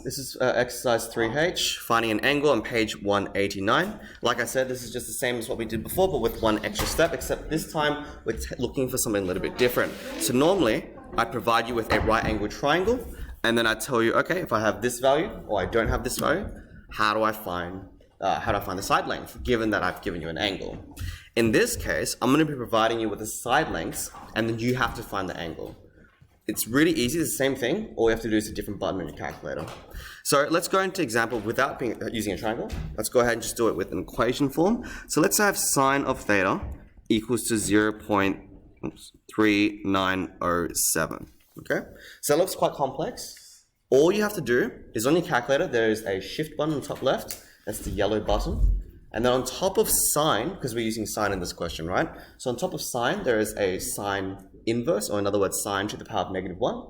This is exercise 3H, finding an angle on page 189. Like I said, this is just the same as what we did before, but with one extra step, except this time we're looking for something a little bit different. So normally, I provide you with a right angle triangle, and then I tell you, okay, if I have this value, or I don't have this value, how do I find the side length, given that I've given you an angle? In this case, I'm going to be providing you with the side lengths, and then you have to find the angle. It's really easy, it's the same thing. All you have to do is a different button on your calculator. So let's go into example without using a triangle. Let's go ahead and just do it with an equation form. So let's have sine of theta equals to 0.3907. Okay? So that looks quite complex. All you have to do is on your calculator, there is a shift button on the top left. That's the yellow button. And then on top of sine, because we're using sine in this question, right? So on top of sine, there is a sine inverse, or in other words, sine to the power of -1.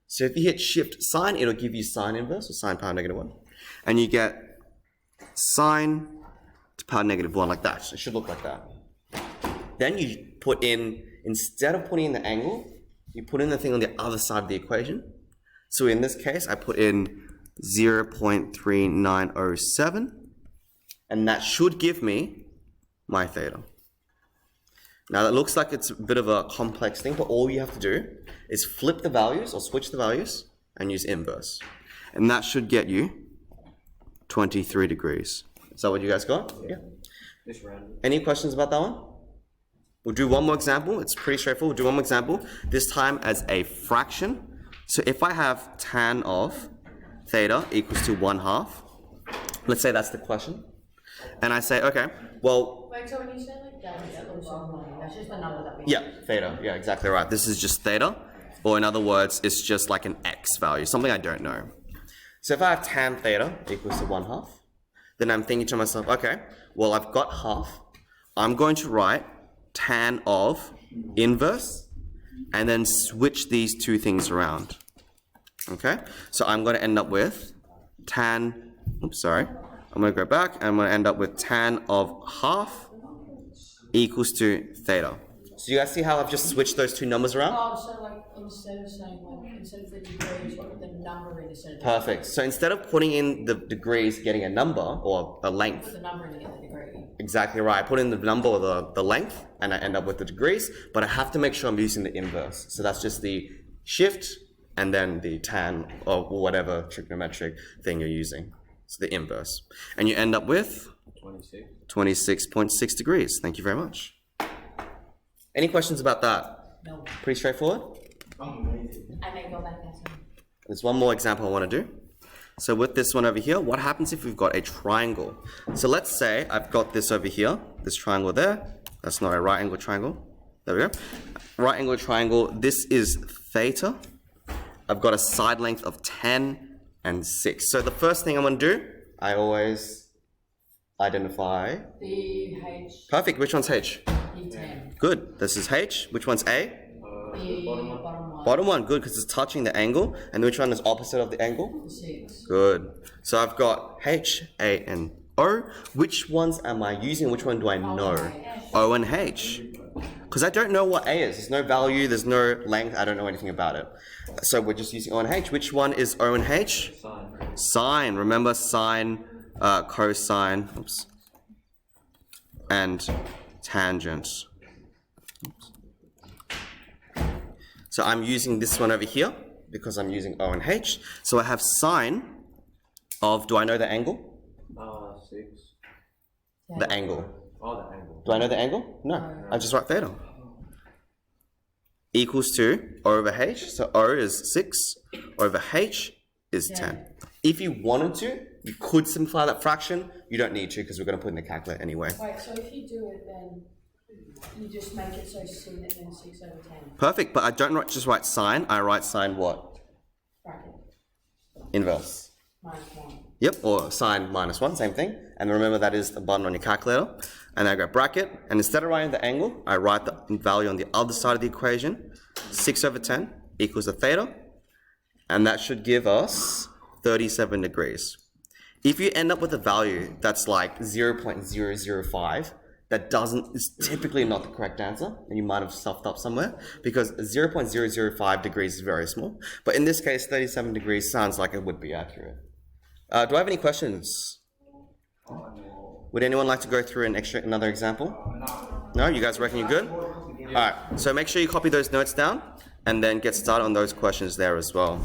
So if you hit shift sine, it'll give you sine inverse, or sine power -1. And you get sine to power -1 like that. So it should look like that. Then you put in, instead of putting in the angle, you put in the thing on the other side of the equation. So in this case, I put in 0.3907. And that should give me my theta. Now that looks like it's a bit of a complex thing, but all you have to do is flip the values or switch the values and use inverse. And that should get you 23 degrees. Is that what you guys got? Yeah. Any questions about that one? We'll do one more example. It's pretty straightforward. We'll do one more example, this time as a fraction. So if I have tan of theta equals to 1/2, let's say that's the question. And I say, okay, well... Wait, so when you say like that, that's just the number that we... Yeah, theta. Yeah, exactly right. This is just theta. Or in other words, it's just like an x value, something I don't know. So if I have tan theta equals to 1/2, then I'm thinking to myself, okay, well, I've got half. I'm going to write tan of inverse and then switch these two things around. Okay? So I'm going to end up with tan... Oops, sorry. I'm going to go back and I'm going to end up with tan of 1/2 equals to theta. So you guys see how I've just switched those two numbers around? Oh, so like instead of saying like, instead of the degrees, you put the number in instead of the Perfect. So instead of putting in the degrees, getting a number or a length. Put the number in to get the degree. Exactly right. I put in the number or the length and I end up with the degrees, but I have to make sure I'm using the inverse. So that's just the shift and then the tan or whatever trigonometric thing you're using. So the inverse. And you end up with 26.6 degrees. Thank you very much. Any questions about that? No. Pretty straightforward? I may go back and say. There's one more example I want to do. So with this one over here, what happens if we've got a triangle? So let's say I've got this over here, this triangle there. That's not a right angle triangle. There we go. Right angle triangle. This is theta. I've got a side length of 10 and 6. So the first thing I'm going to do, I always identify... The H. Perfect. Which one's H? E10. Good. This is H. Which one's A? The bottom one. Bottom one. Good, because it's touching the angle. And which one is opposite of the angle? 6. Good. So I've got H, A, and O. Which ones am I using? Which one do I know? O and H. Because I don't know what A is. There's no value, there's no length, I don't know anything about it. So we're just using O and H. Which one is O and H? Sine. Sine. Remember sine, cosine, oops, and tangent. Oops. So I'm using this one over here because I'm using O and H. So I have sine of, do I know the angle? 6. The angle. Oh, the angle. Do I know the angle? No. I just write theta. Equals to O over H. So O is 6 over H is 10. If you wanted to, you could simplify that fraction. You don't need to because we're going to put it in the calculator anyway. Wait, so if you do it then, you just make it so sin and then 6 over 10. Perfect, but I don't just write sine. I write sine what? Bracket. Inverse. -1. Yep, or sine -1, same thing. And remember that is the button on your calculator. And I go bracket, and instead of writing the angle, I write the value on the other side of the equation. 6 over 10 equals a theta. And that should give us 37 degrees. If you end up with a value that's like 0.005, that is typically not the correct answer, and you might have stuffed up somewhere, because 0.005 degrees is very small. But in this case, 37 degrees sounds like it would be accurate. Do I have any questions? Would anyone like to go through another example? No? You guys reckon you're good? Alright, so make sure you copy those notes down and then get started on those questions there as well.